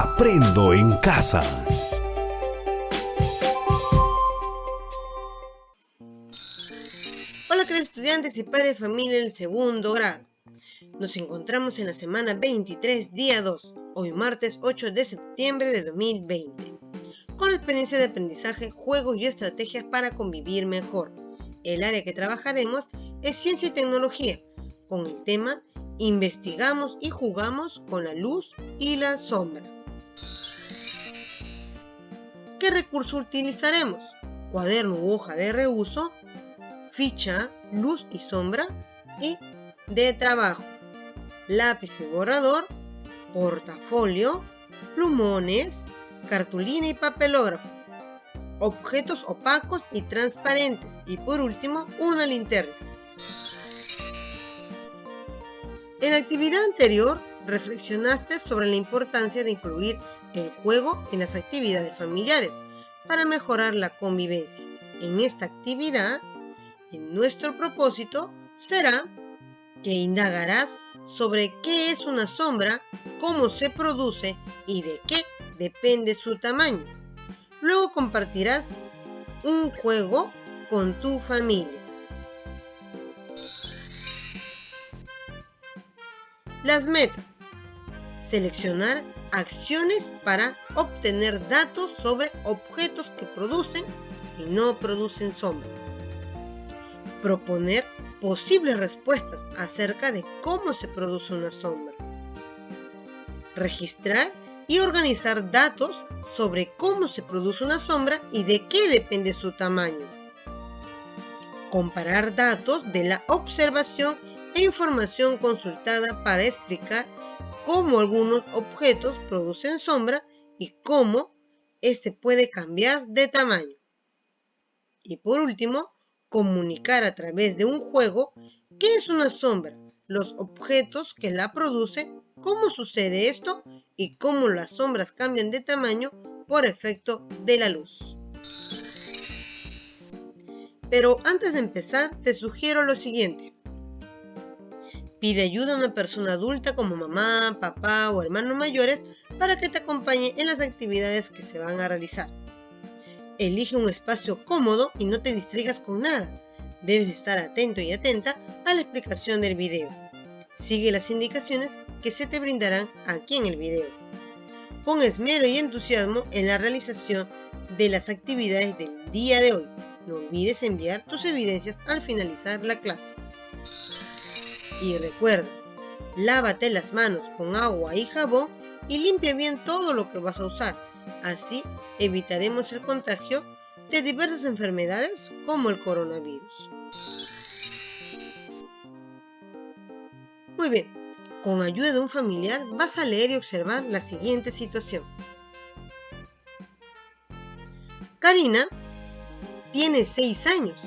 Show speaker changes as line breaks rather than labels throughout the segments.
Aprendo en casa.
Hola queridos estudiantes y padres de familia del segundo grado. Nos encontramos en la semana 23, día 2, hoy martes 8 de septiembre de 2020, con la experiencia de aprendizaje, juegos y estrategias para convivir mejor. El área que trabajaremos es ciencia y tecnología, con el tema investigamos y jugamos con la luz y la sombra. ¿Qué recurso utilizaremos? Cuaderno u hoja de reuso, ficha, luz y sombra y de trabajo, lápiz y borrador, portafolio, plumones, cartulina y papelógrafo, objetos opacos y transparentes y por último una linterna. En la actividad anterior reflexionaste sobre la importancia de incluir el juego en las actividades familiares para mejorar la convivencia. En esta actividad, nuestro propósito será que indagarás sobre qué es una sombra, cómo se produce y de qué depende su tamaño. Luego compartirás un juego con tu familia. Las metas. Seleccionar acciones para obtener datos sobre objetos que producen y no producen sombras. Proponer posibles respuestas acerca de cómo se produce una sombra. Registrar y organizar datos sobre cómo se produce una sombra y de qué depende su tamaño. Comparar datos de la observación e información consultada para explicar cómo algunos objetos producen sombra y cómo éste puede cambiar de tamaño. Y por último, comunicar a través de un juego qué es una sombra, los objetos que la producen, cómo sucede esto y cómo las sombras cambian de tamaño por efecto de la luz. Pero antes de empezar, te sugiero lo siguiente. Pide ayuda a una persona adulta como mamá, papá o hermanos mayores para que te acompañe en las actividades que se van a realizar. Elige un espacio cómodo y no te distraigas con nada. Debes estar atento y atenta a la explicación del video. Sigue las indicaciones que se te brindarán aquí en el video. Pon esmero y entusiasmo en la realización de las actividades del día de hoy. No olvides enviar tus evidencias al finalizar la clase. Y recuerda, lávate las manos con agua y jabón y limpia bien todo lo que vas a usar. Así evitaremos el contagio de diversas enfermedades como el coronavirus. Muy bien, con ayuda de un familiar vas a leer y observar la siguiente situación. Karina tiene 6 años.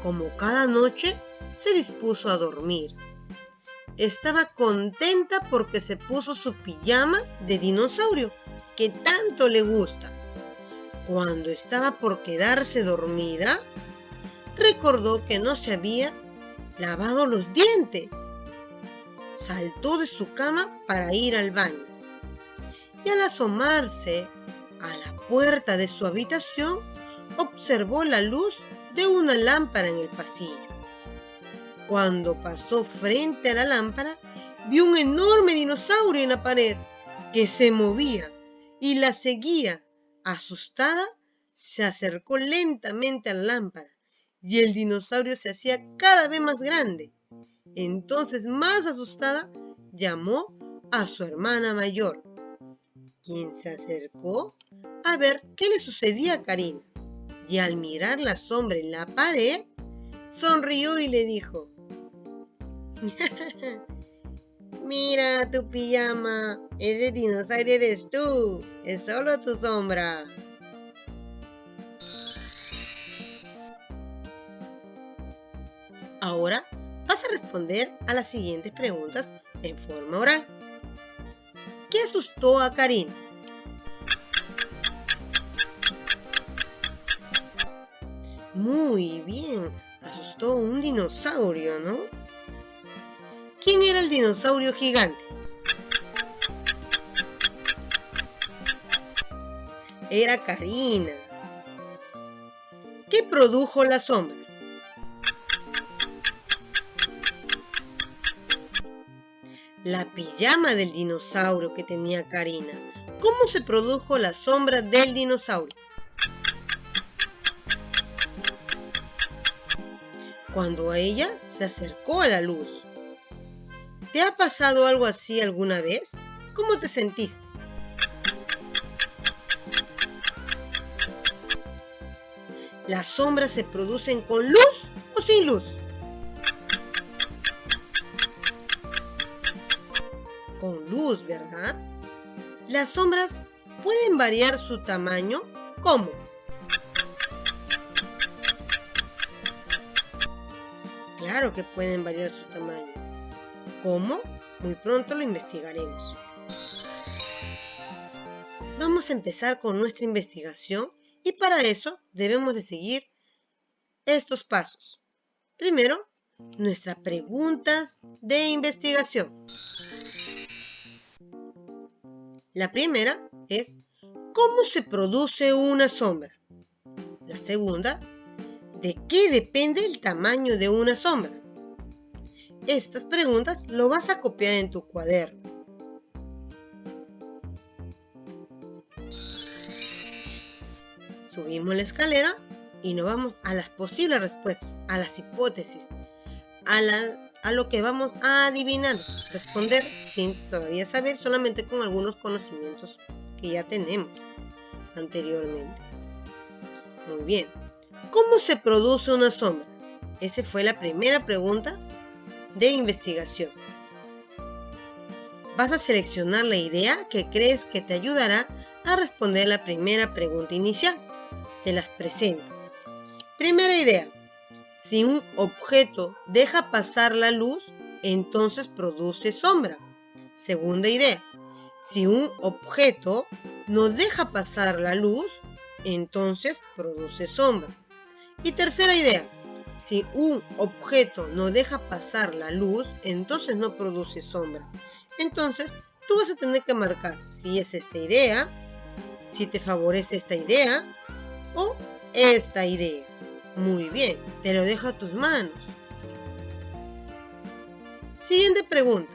Como cada noche, se dispuso a dormir. Estaba contenta porque se puso su pijama de dinosaurio, que tanto le gusta. Cuando estaba por quedarse dormida, recordó que no se había lavado los dientes. Saltó de su cama para ir al baño. Y al asomarse a la puerta de su habitación, observó la luz de una lámpara en el pasillo. Cuando pasó frente a la lámpara, vio un enorme dinosaurio en la pared que se movía y la seguía. Asustada, se acercó lentamente a la lámpara y el dinosaurio se hacía cada vez más grande. Entonces, más asustada, llamó a su hermana mayor, quien se acercó a ver qué le sucedía a Karina. Y al mirar la sombra en la pared, sonrió y le dijo: Mira tu pijama, ese dinosaurio eres tú, es solo tu sombra. Ahora vas a responder a las siguientes preguntas en forma oral. ¿Qué asustó a Karina? Muy bien, asustó a un dinosaurio, ¿no? ¿Quién era el dinosaurio gigante? Era Karina. ¿Qué produjo la sombra? La pijama del dinosaurio que tenía Karina. ¿Cómo se produjo la sombra del dinosaurio? Cuando ella se acercó a la luz. ¿Te ha pasado algo así alguna vez? ¿Cómo te sentiste? ¿Las sombras se producen con luz o sin luz? Con luz, ¿verdad? ¿Las sombras pueden variar su tamaño? ¿Cómo? Claro que pueden variar su tamaño. ¿Cómo? Muy pronto lo investigaremos. Vamos a empezar con nuestra investigación y para eso debemos de seguir estos pasos. Primero, nuestras preguntas de investigación. La primera es, ¿cómo se produce una sombra? La segunda, ¿de qué depende el tamaño de una sombra? Estas preguntas lo vas a copiar en tu cuaderno. Subimos la escalera y nos vamos a las posibles respuestas, a las hipótesis, a lo que vamos a adivinar, responder sin todavía saber, solamente con algunos conocimientos que ya tenemos anteriormente. Muy bien. ¿Cómo se produce una sombra? Esa fue la primera pregunta de investigación. Vas a seleccionar la idea que crees que te ayudará a responder la primera pregunta inicial. Te las presento. Primera idea. Si un objeto deja pasar la luz, entonces produce sombra. Segunda idea. Si un objeto no deja pasar la luz, entonces produce sombra. Y tercera idea. Si un objeto no deja pasar la luz, entonces no produce sombra. Entonces, tú vas a tener que marcar si es esta idea, si te favorece esta idea o esta idea. Muy bien, te lo dejo a tus manos. Siguiente pregunta.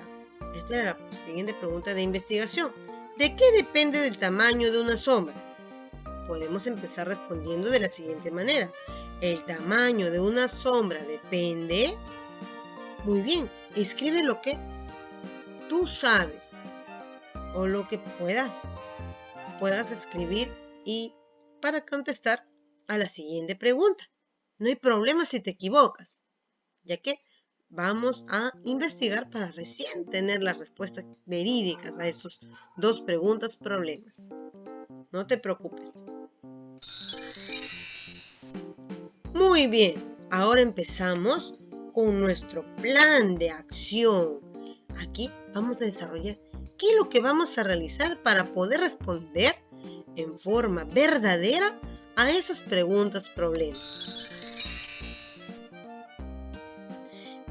Esta era la siguiente pregunta de investigación. ¿De qué depende del tamaño de una sombra? Podemos empezar respondiendo de la siguiente manera. El tamaño de una sombra depende... Muy bien, escribe lo que tú sabes o lo que puedas escribir y para contestar a la siguiente pregunta. No hay problema si te equivocas, ya que vamos a investigar para recién tener las respuestas verídicas a estos dos preguntas problemas. No te preocupes. Muy bien, ahora empezamos con nuestro plan de acción. Aquí vamos a desarrollar qué es lo que vamos a realizar para poder responder en forma verdadera a esas preguntas problemas.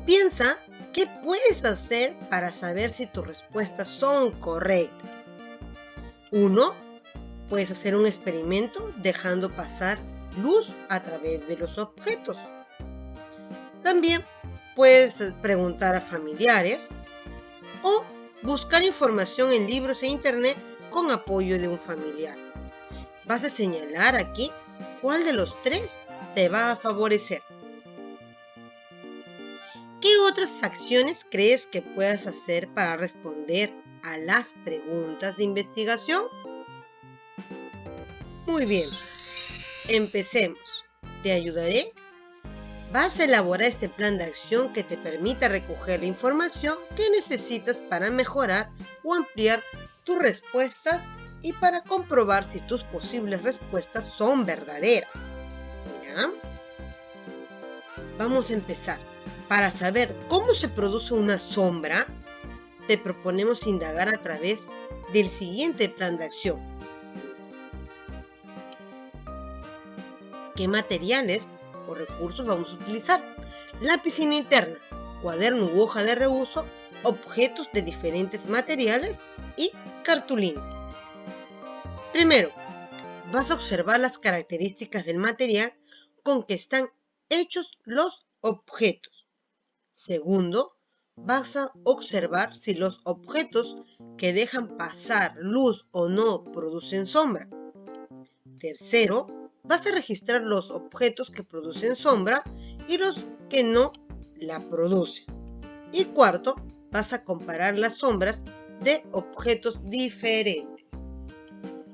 Piensa qué puedes hacer para saber si tus respuestas son correctas. 1. Puedes hacer un experimento dejando pasar luz a través de los objetos. También puedes preguntar a familiares o buscar información en libros e internet con apoyo de un familiar. Vas a señalar aquí cuál de los tres te va a favorecer. ¿Qué otras acciones crees que puedas hacer para responder a las preguntas de investigación? Muy bien, empecemos. Te ayudaré. Vas a elaborar este plan de acción que te permita recoger la información que necesitas para mejorar o ampliar tus respuestas y para comprobar si tus posibles respuestas son verdaderas. ¿Ya? Vamos a empezar. Para saber cómo se produce una sombra, te proponemos indagar a través del siguiente plan de acción. ¿Qué materiales o recursos vamos a utilizar? Lápiz interna, cuaderno u hoja de reuso, objetos de diferentes materiales y cartulina. Primero, vas a observar las características del material con que están hechos los objetos. Segundo, vas a observar si los objetos que dejan pasar luz o no producen sombra. Tercero, vas a registrar los objetos que producen sombra y los que no la producen. Y cuarto, vas a comparar las sombras de objetos diferentes.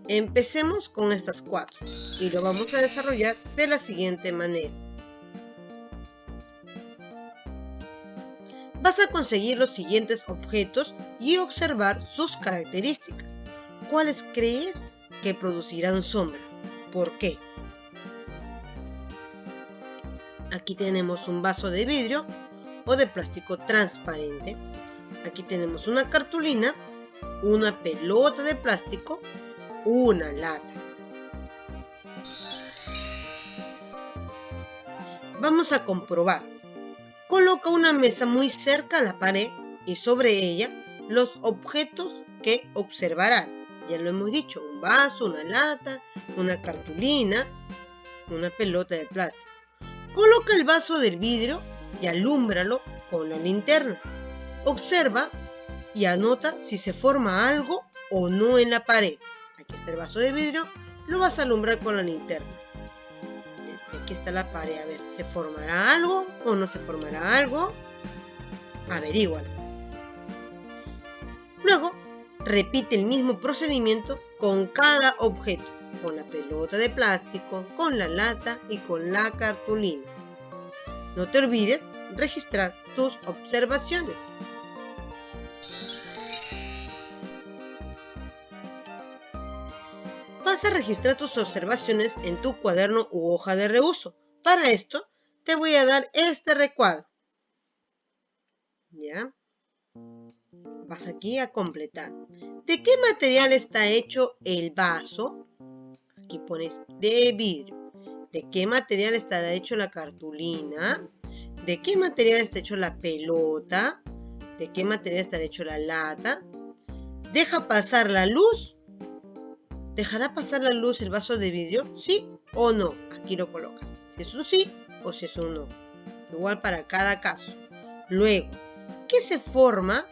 Empecemos con estas 4 y lo vamos a desarrollar de la siguiente manera. Vas a conseguir los siguientes objetos y observar sus características. ¿Cuáles crees que producirán sombra? ¿Por qué? Aquí tenemos un vaso de vidrio o de plástico transparente. Aquí tenemos una cartulina, una pelota de plástico, una lata. Vamos a comprobar. Coloca una mesa muy cerca a la pared y sobre ella los objetos que observarás. Ya lo hemos dicho, un vaso, una lata, una cartulina, una pelota de plástico. Coloca el vaso del vidrio y alúmbralo con la linterna. Observa y anota si se forma algo o no en la pared. Aquí está el vaso de vidrio, lo vas a alumbrar con la linterna. Aquí está la pared, a ver, ¿se formará algo o no se formará algo? Averígualo. Luego, repite el mismo procedimiento con cada objeto, con la pelota de plástico, con la lata y con la cartulina. No te olvides registrar tus observaciones. Vas a registrar tus observaciones en tu cuaderno u hoja de reuso. Para esto, te voy a dar este recuadro. ¿Ya? Vas aquí a completar. ¿De qué material está hecho el vaso? Aquí pones de vidrio. ¿De qué material está hecho la cartulina? ¿De qué material está hecho la pelota? ¿De qué material está hecho la lata? ¿Deja pasar la luz? ¿Dejará pasar la luz el vaso de vidrio? ¿Sí o no? Aquí lo colocas. Si es un sí o si es un no. Igual para cada caso. Luego, ¿qué se forma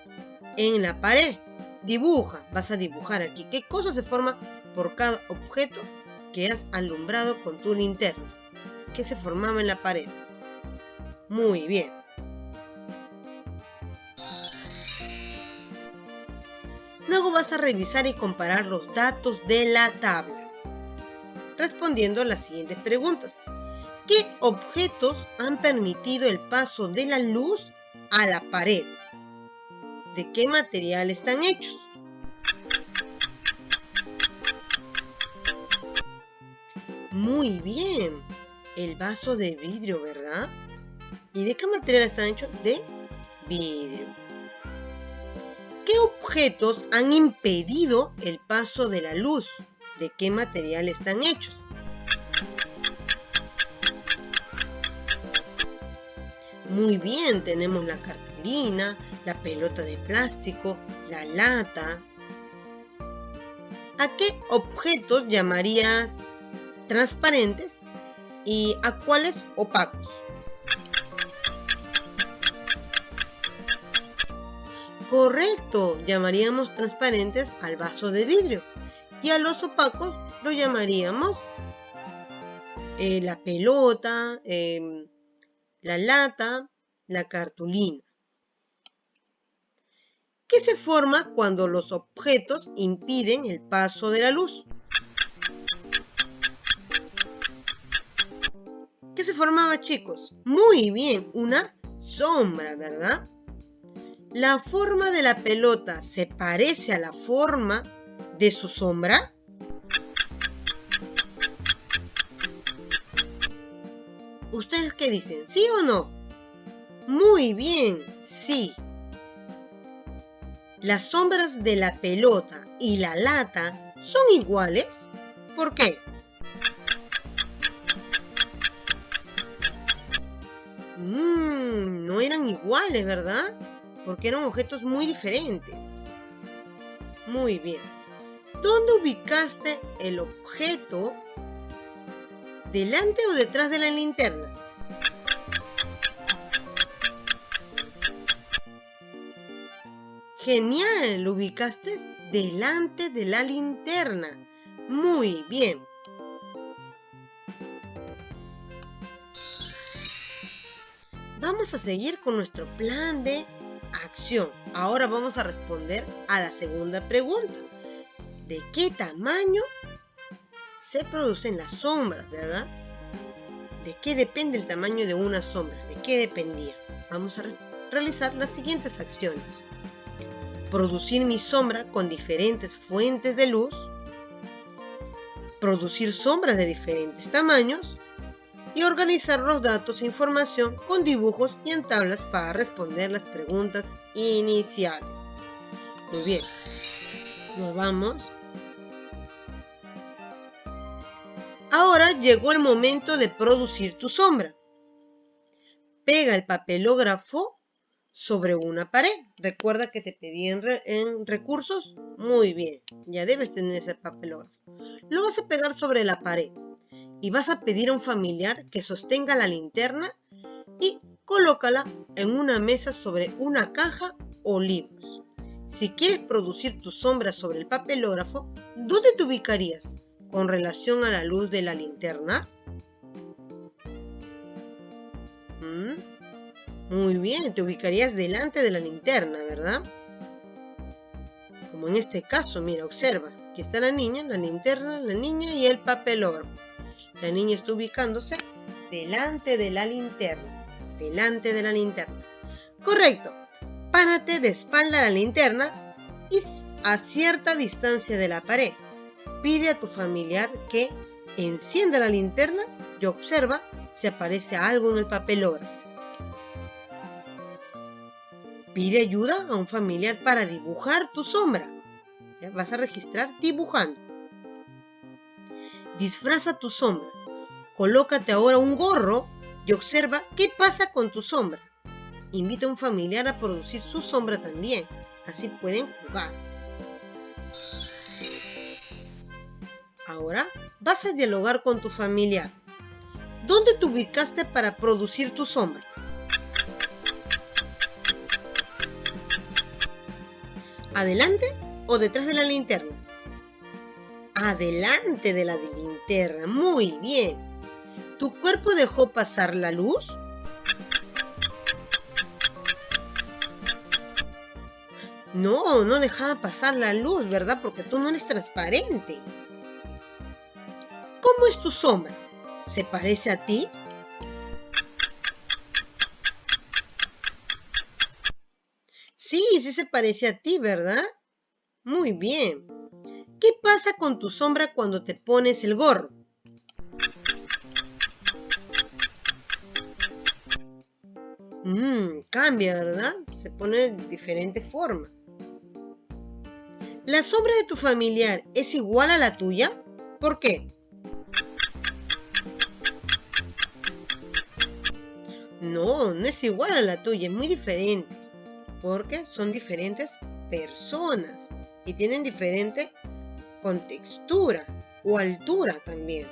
en la pared? Dibuja. Vas a dibujar aquí. ¿Qué cosa se forma por cada objeto que has alumbrado con tu linterna? ¿Qué se formaba en la pared? Muy bien. Luego vas a revisar y comparar los datos de la tabla, respondiendo las siguientes preguntas. ¿Qué objetos han permitido el paso de la luz a la pared? ¿De qué material están hechos? Muy bien, el vaso de vidrio, ¿verdad? ¿Y de qué material están hechos? De vidrio. ¿Qué objetos han impedido el paso de la luz? ¿De qué material están hechos? Muy bien, tenemos la cartulina, la pelota de plástico, la lata. ¿A qué objetos llamarías transparentes y a cuáles opacos? Correcto, llamaríamos transparentes al vaso de vidrio y a los opacos lo llamaríamos la pelota, la lata, la cartulina. ¿Qué se forma cuando los objetos impiden el paso de la luz? ¿Qué se formaba, chicos? Muy bien, una sombra, ¿verdad? ¿La forma de la pelota se parece a la forma de su sombra? ¿Ustedes qué dicen? ¿Sí o no? Muy bien, sí. ¿Las sombras de la pelota y la lata son iguales? ¿Por qué? No eran iguales, ¿verdad? Porque eran objetos muy diferentes. Muy bien. ¿Dónde ubicaste el objeto? ¿Delante o detrás de la linterna? Genial, lo ubicaste delante de la linterna. Muy bien. Vamos a seguir con nuestro plan de acción. Ahora vamos a responder a la segunda pregunta. ¿De qué tamaño se producen las sombras, verdad? ¿De qué depende el tamaño de una sombra? ¿De qué dependía? Vamos a realizar las siguientes acciones. Producir mi sombra con diferentes fuentes de luz. Producir sombras de diferentes tamaños. Y organizar los datos e información con dibujos y en tablas para responder las preguntas iniciales. Muy bien, nos vamos. Ahora llegó el momento de producir tu sombra. Pega el papelógrafo sobre una pared. Recuerda que te pedí en recursos. Muy bien, ya debes tener ese papelógrafo. Lo vas a pegar sobre la pared. Y vas a pedir a un familiar que sostenga la linterna y colócala en una mesa sobre una caja o libros. Si quieres producir tu sombra sobre el papelógrafo, ¿dónde te ubicarías con relación a la luz de la linterna? Muy bien, te ubicarías delante de la linterna, ¿verdad? Como en este caso, mira, observa. Aquí está la niña, la linterna, la niña y el papelógrafo. La niña está ubicándose delante de la linterna. Delante de la linterna. Correcto. Párate de espalda a la linterna y a cierta distancia de la pared. Pide a tu familiar que encienda la linterna y observa si aparece algo en el papelógrafo. Pide ayuda a un familiar para dibujar tu sombra. ¿Ya? Vas a registrar dibujando. Disfraza tu sombra. Colócate ahora un gorro y observa qué pasa con tu sombra. Invita a un familiar a producir su sombra también. Así pueden jugar. Ahora vas a dialogar con tu familiar. ¿Dónde te ubicaste para producir tu sombra? ¿Adelante o detrás de la linterna? Adelante de la linterna. Muy bien. ¿Tu cuerpo dejó pasar la luz? No, no dejaba pasar la luz, ¿verdad? Porque tú no eres transparente. ¿Cómo es tu sombra? ¿Se parece a ti? Sí, sí se parece a ti, ¿verdad? Muy bien. ¿Qué pasa con tu sombra cuando te pones el gorro? Cambia, ¿verdad? Se pone de diferente forma. ¿La sombra de tu familiar es igual a la tuya? ¿Por qué? No, no es igual a la tuya, es muy diferente. Porque son diferentes personas y tienen diferente contextura o altura también.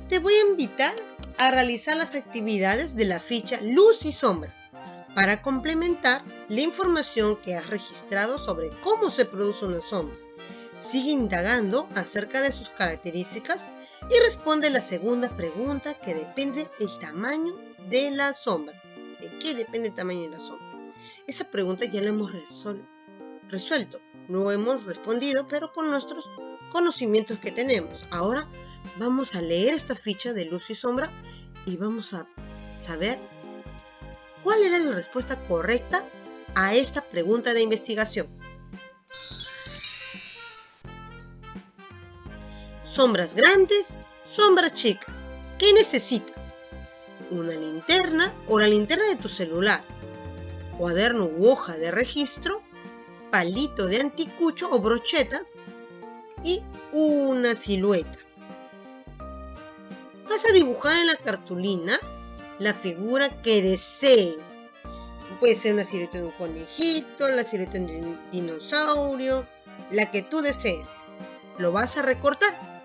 Te voy a invitar a realizar las actividades de la ficha Luz y Sombra para complementar la información que has registrado sobre cómo se produce una sombra. Sigue indagando acerca de sus características y responde la segunda pregunta, que depende del tamaño de la sombra. ¿De qué depende el tamaño de la sombra? Esa pregunta ya la hemos resuelto. No hemos respondido, pero con nuestros conocimientos que tenemos. Ahora vamos a leer esta ficha de luz y sombra y vamos a saber cuál era la respuesta correcta a esta pregunta de investigación. Sombras grandes, sombras chicas. ¿Qué necesitas? Una linterna o la linterna de tu celular, cuaderno u hoja de registro, palito de anticucho o brochetas y una silueta. Vas a dibujar en la cartulina la figura que desees. puede ser una silueta de un conejito, la silueta de un dinosaurio, la que tú desees. Lo vas a recortar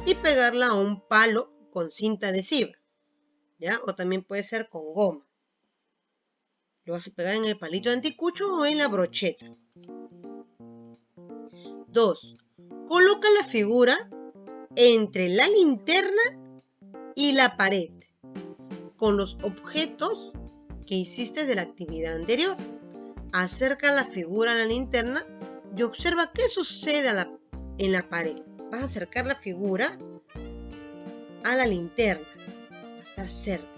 y pegarla a un palo con cinta adhesiva, ¿ya? O también puede ser con goma. Lo vas a pegar en el palito de anticucho o en la brocheta. 2. Coloca la figura entre la linterna y la pared con los objetos que hiciste de la actividad anterior. Acerca la figura a la linterna y observa qué sucede en la pared. Vas a acercar la figura a la linterna. Va a estar cerca.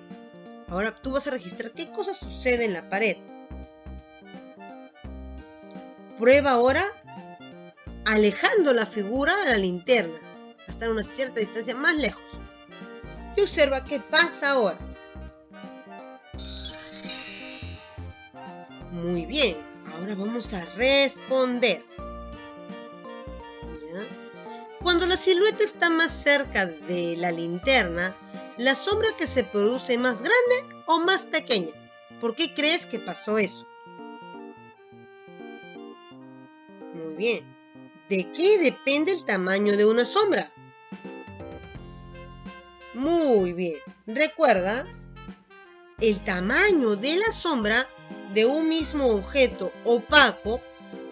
Ahora tú vas a registrar qué cosa sucede en la pared. Prueba ahora alejando la figura a la linterna. Va a estar a una cierta distancia más lejos. Y observa qué pasa ahora. Muy bien, ahora vamos a responder. ¿Ya? Cuando la silueta está más cerca de la linterna, ¿la sombra que se produce es más grande o más pequeña? ¿Por qué crees que pasó eso? Muy bien. ¿De qué depende el tamaño de una sombra? Muy bien. Recuerda, el tamaño de la sombra de un mismo objeto opaco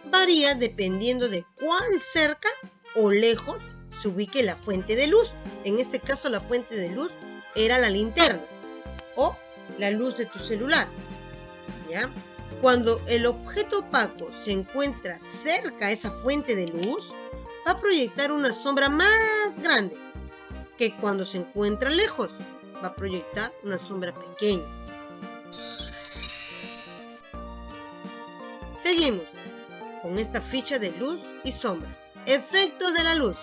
varía dependiendo de cuán cerca o lejos se ubique la fuente de luz. En este caso, la fuente de luz era la linterna o la luz de tu celular. ¿Ya? Cuando el objeto opaco se encuentra cerca a esa fuente de luz, va a proyectar una sombra más grande que cuando se encuentra lejos. Va a proyectar una sombra pequeña. Seguimos con esta ficha de luz y sombra. Efectos de la luz.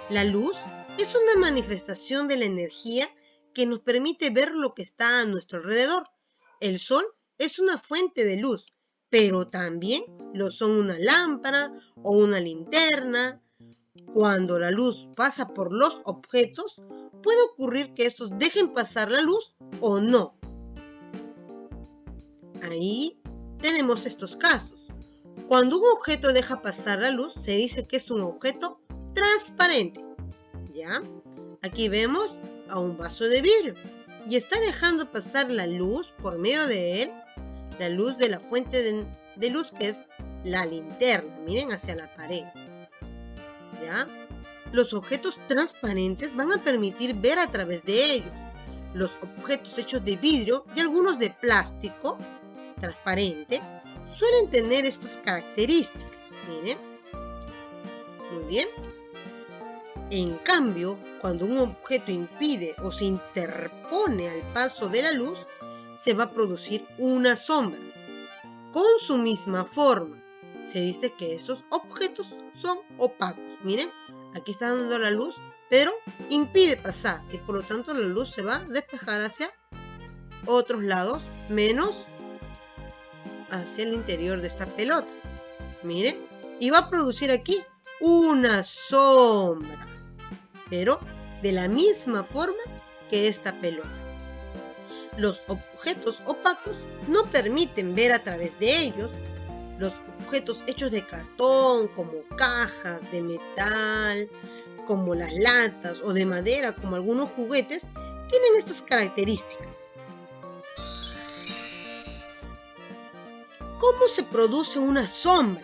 La luz es una manifestación de la energía que nos permite ver lo que está a nuestro alrededor. El sol es una fuente de luz, pero también lo son una lámpara o una linterna. Cuando la luz pasa por los objetos, puede ocurrir que estos dejen pasar la luz o no. Ahí tenemos estos casos. Cuando un objeto deja pasar la luz, se dice que es un objeto transparente. ¿Ya? Aquí vemos a un vaso de vidrio y está dejando pasar la luz por medio de él, la luz de la fuente de luz que es la linterna. Miren hacia la pared. ¿Ya? Los objetos transparentes van a permitir ver a través de ellos. Los objetos hechos de vidrio y algunos de plástico transparente suelen tener estas características. Miren. Muy bien. En cambio, cuando un objeto impide o se interpone al paso de la luz, se va a producir una sombra con su misma forma. Se dice que estos objetos son opacos. Miren, aquí está dando la luz, pero impide pasar y por lo tanto la luz se va a despejar hacia otros lados, menos hacia el interior de esta pelota. Miren, y va a producir aquí una sombra, pero de la misma forma que esta pelota. Los objetos opacos no permiten ver a través de ellos. Los objetos hechos de cartón, como cajas de metal, como las latas, o de madera, como algunos juguetes, tienen estas características. ¿Cómo se produce una sombra?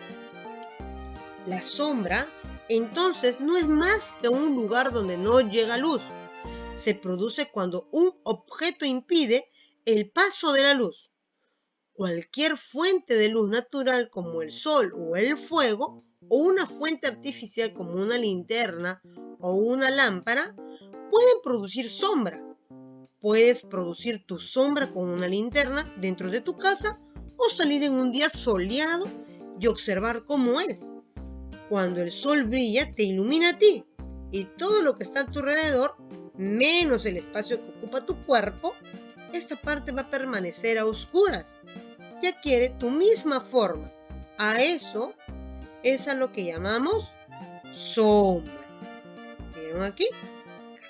La sombra, entonces, no es más que un lugar donde no llega luz. Se produce cuando un objeto impide el paso de la luz. Cualquier fuente de luz natural como el sol o el fuego, o una fuente artificial como una linterna o una lámpara, pueden producir sombra. Puedes producir tu sombra con una linterna dentro de tu casa o salir en un día soleado y observar cómo es. Cuando el sol brilla, te ilumina a ti y todo lo que está a tu alrededor, menos el espacio que ocupa tu cuerpo, esta parte va a permanecer a oscuras y adquiere tu misma forma. A eso es a lo que llamamos sombra. ¿Vieron aquí?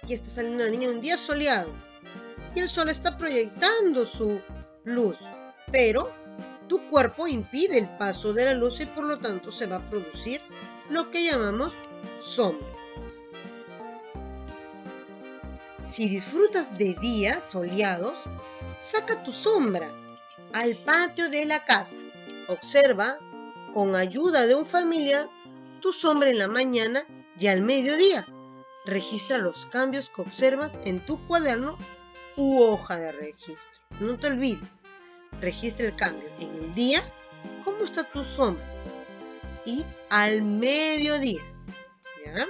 Aquí está saliendo la niña un día soleado y el sol está proyectando su luz. pero tu cuerpo impide el paso de la luz y por lo tanto se va a producir lo que llamamos sombra. Si disfrutas de días soleados, saca tu sombra al patio de la casa. Observa, con ayuda de un familiar, tu sombra en la mañana y al mediodía. Registra los cambios que observas en tu cuaderno u hoja de registro. No te olvides, registra el cambio en el día, cómo está tu sombra, y al mediodía. ¿Ya?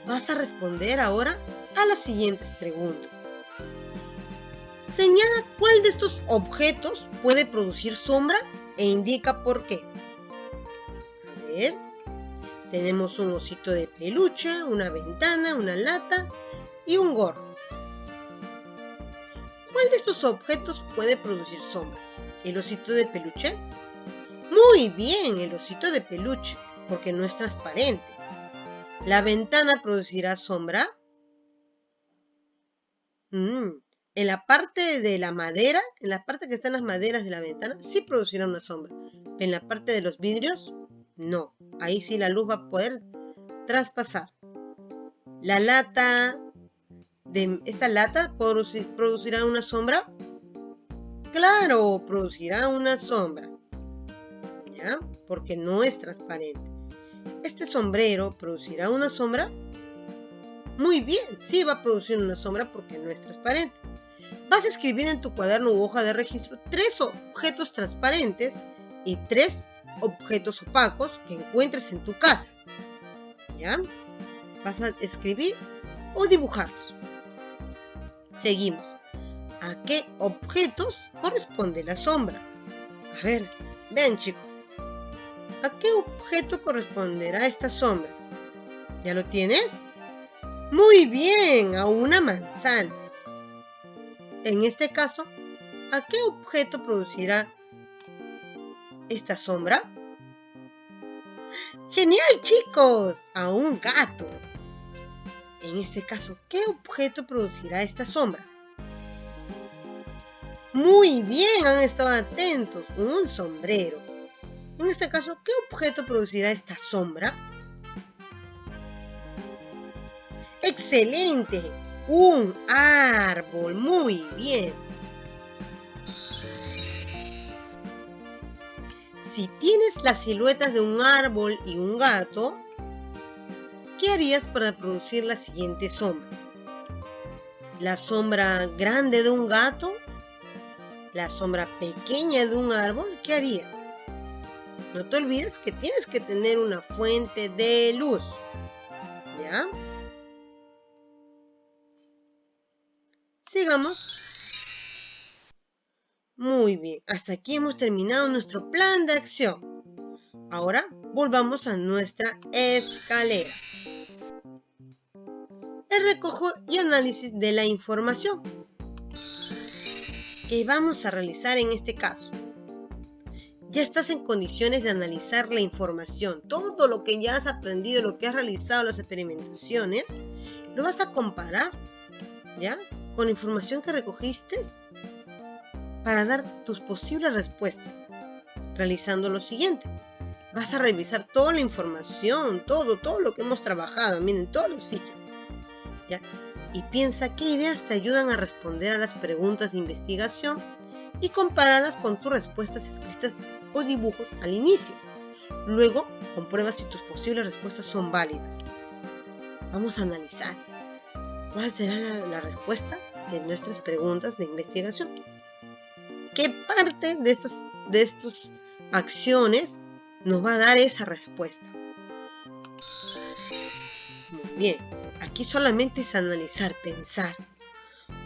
Vas a responder ahora a las siguientes preguntas. Señala cuál de estos objetos puede producir sombra e indica por qué. A ver, tenemos un osito de peluche, una ventana, una lata y un gorro. ¿Cuál de estos objetos puede producir sombra? ¿El osito de peluche? Muy bien, el osito de peluche, porque no es transparente. ¿La ventana producirá sombra? En la parte de la madera, en la parte que están las maderas de la ventana, sí producirá una sombra. Pero en la parte de los vidrios, no. Ahí sí la luz va a poder traspasar. ¿La lata de esta lata producirá una sombra? Claro, producirá una sombra. ¿Ya? Porque no es transparente. ¿Este sombrero producirá una sombra? Muy bien, sí va a producir una sombra porque no es transparente. Vas a escribir en tu cuaderno u hoja de registro 3 objetos transparentes y 3 objetos opacos que encuentres en tu casa. ¿Ya? Vas a escribir o dibujarlos. Seguimos. ¿A qué objetos corresponden las sombras? A ver, vean chicos. ¿A qué objeto corresponderá esta sombra? ¿Ya lo tienes? Muy bien, a una manzana. En este caso, ¿a qué objeto producirá esta sombra? ¡Genial, chicos! A un gato. En este caso, ¿qué objeto producirá esta sombra? Muy bien, han estado atentos. Un sombrero. En este caso, ¿qué objeto producirá esta sombra? ¡Excelente! Un árbol. Muy bien. Si tienes las siluetas de un árbol y un gato, ¿qué harías para producir las siguientes sombras? La sombra grande de un gato, la sombra pequeña de un árbol, ¿qué harías? No te olvides que tienes que tener una fuente de luz. ¿Ya? Sigamos. Muy bien, hasta aquí hemos terminado nuestro plan de acción. Ahora volvamos a nuestra escalera. El recojo y análisis de la información que vamos a realizar en este caso. Ya estás en condiciones de analizar la información. Todo lo que ya has aprendido, lo que has realizado, las experimentaciones, lo vas a comparar, ¿ya?, con la información que recogiste para dar tus posibles respuestas. Realizando lo siguiente. Vas a revisar toda la información, todo lo que hemos trabajado. Miren, todas las fichas, ¿ya? Y piensa qué ideas te ayudan a responder a las preguntas de investigación y compárala con tus respuestas escritas o dibujos al inicio. Luego, comprueba si tus posibles respuestas son válidas. Vamos a analizar cuál será la respuesta de nuestras preguntas de investigación. ¿Qué parte de estas acciones nos va a dar esa respuesta? Muy bien, aquí solamente es analizar, pensar.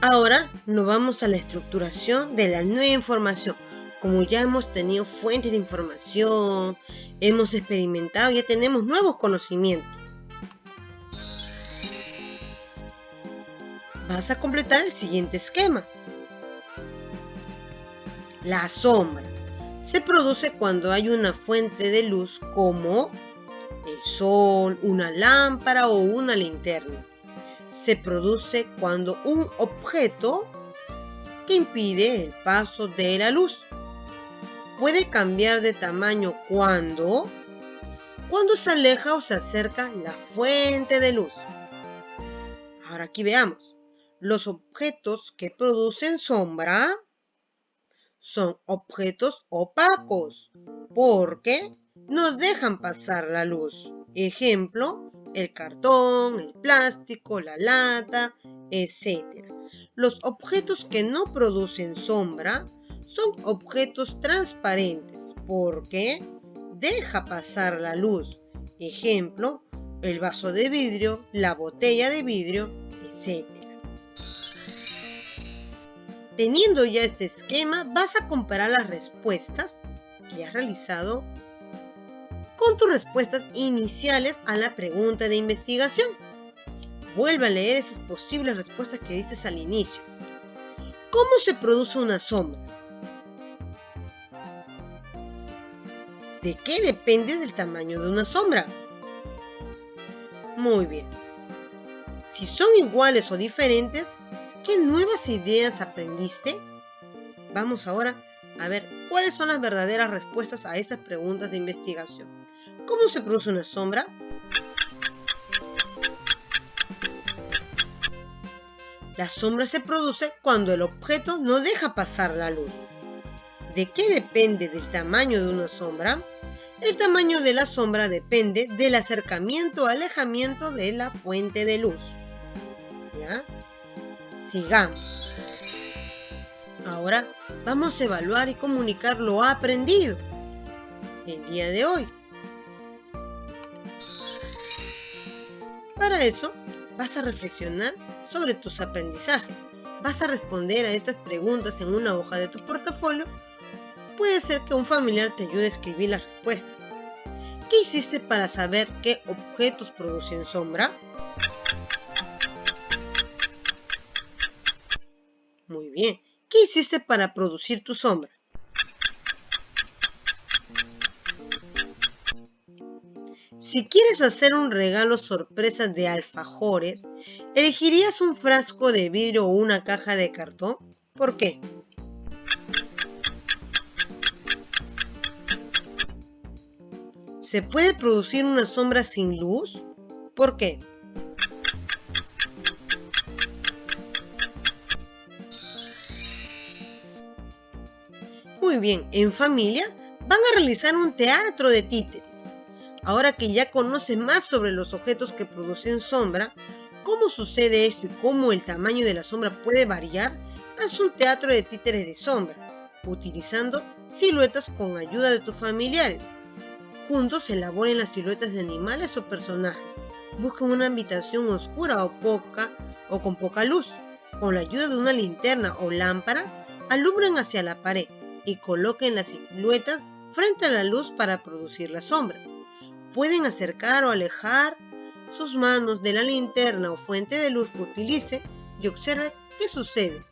Ahora nos vamos a la estructuración de la nueva información. Como ya hemos tenido fuentes de información, hemos experimentado, ya tenemos nuevos conocimientos. Vas a completar el siguiente esquema. La sombra se produce cuando hay una fuente de luz como el sol, una lámpara o una linterna. se produce cuando un objeto que impide el paso de la luz puede cambiar de tamaño cuando se aleja o se acerca la fuente de luz. Ahora aquí veamos. Los objetos que producen sombra son objetos opacos porque no dejan pasar la luz. Ejemplo, el cartón, el plástico, la lata, etc. Los objetos que no producen sombra son objetos transparentes porque deja pasar la luz. Ejemplo, el vaso de vidrio, la botella de vidrio, etc. Teniendo ya este esquema, vas a comparar las respuestas que has realizado con tus respuestas iniciales a la pregunta de investigación. Vuelve a leer esas posibles respuestas que diste al inicio. ¿Cómo se produce una sombra? ¿De qué depende del tamaño de una sombra? Muy bien. Si son iguales o diferentes, ¿qué nuevas ideas aprendiste? Vamos ahora a ver cuáles son las verdaderas respuestas a estas preguntas de investigación. ¿Cómo se produce una sombra? La sombra se produce cuando el objeto no deja pasar la luz. ¿De qué depende del tamaño de una sombra? El tamaño de la sombra depende del acercamiento o alejamiento de la fuente de luz. ¿Ya? Sigamos. Ahora vamos a evaluar y comunicar lo aprendido el día de hoy. Para eso, vas a reflexionar sobre tus aprendizajes. Vas a responder a estas preguntas en una hoja de tu portafolio. Puede ser que un familiar te ayude a escribir las respuestas. ¿Qué hiciste para saber qué objetos producen sombra? Muy bien. ¿Qué hiciste para producir tu sombra? Si quieres hacer un regalo sorpresa de alfajores, ¿elegirías un frasco de vidrio o una caja de cartón? ¿Por qué? ¿Se puede producir una sombra sin luz? ¿Por qué? Muy bien, en familia van a realizar un teatro de títeres. Ahora que ya conoces más sobre los objetos que producen sombra, cómo sucede esto y cómo el tamaño de la sombra puede variar, haz un teatro de títeres de sombra, utilizando siluetas con ayuda de tus familiares. Juntos elaboren las siluetas de animales o personajes. Busquen una habitación oscura o con poca luz. Con la ayuda de una linterna o lámpara, alumbren hacia la pared y coloquen las siluetas frente a la luz para producir las sombras. Pueden acercar o alejar sus manos de la linterna o fuente de luz que utilice y observe qué sucede.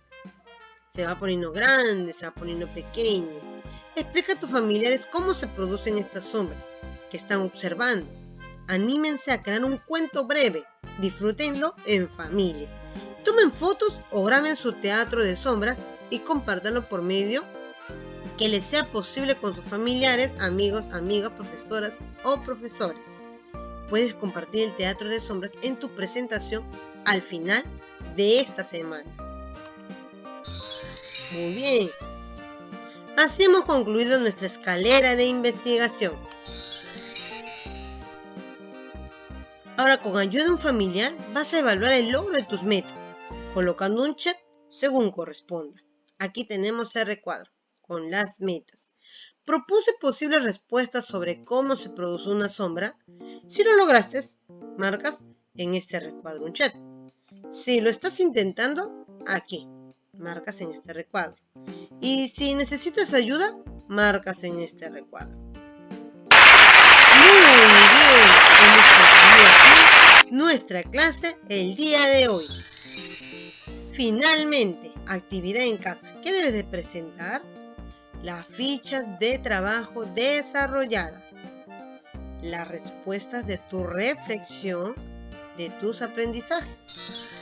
Se va poniendo grande, se va poniendo pequeño. Explica a tus familiares cómo se producen estas sombras que están observando. Anímense a crear un cuento breve. Disfrútenlo en familia. Tomen fotos o graben su teatro de sombras y compártanlo por medio que les sea posible con sus familiares, amigos, amigas, profesoras o profesores. Puedes compartir el teatro de sombras en tu presentación al final de esta semana. Muy bien. Así hemos concluido nuestra escalera de investigación. Ahora, con ayuda de un familiar, vas a evaluar el logro de tus metas, colocando un check según corresponda. Aquí tenemos el recuadro con las metas. Propuse posibles respuestas sobre cómo se produce una sombra. Si lo lograste, marcas en este recuadro un check. Si lo estás intentando, aquí, marcas en este recuadro. Y si necesitas ayuda, marcas en este recuadro. Muy bien, hemos concluido aquí nuestra clase el día de hoy. Finalmente, actividad en casa. ¿Qué debes de presentar? La ficha de trabajo desarrollada, las respuestas de tu reflexión de tus aprendizajes.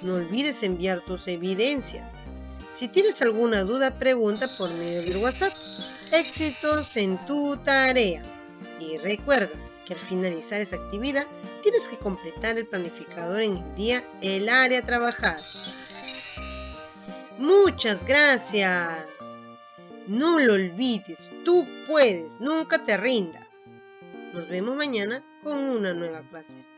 No olvides enviar tus evidencias. Si tienes alguna duda, pregunta por medio del WhatsApp. Éxitos en tu tarea. Y recuerda que al finalizar esta actividad tienes que completar el planificador en el día, el área a trabajar. Muchas gracias. No lo olvides, tú puedes, nunca te rindas. Nos vemos mañana con una nueva clase.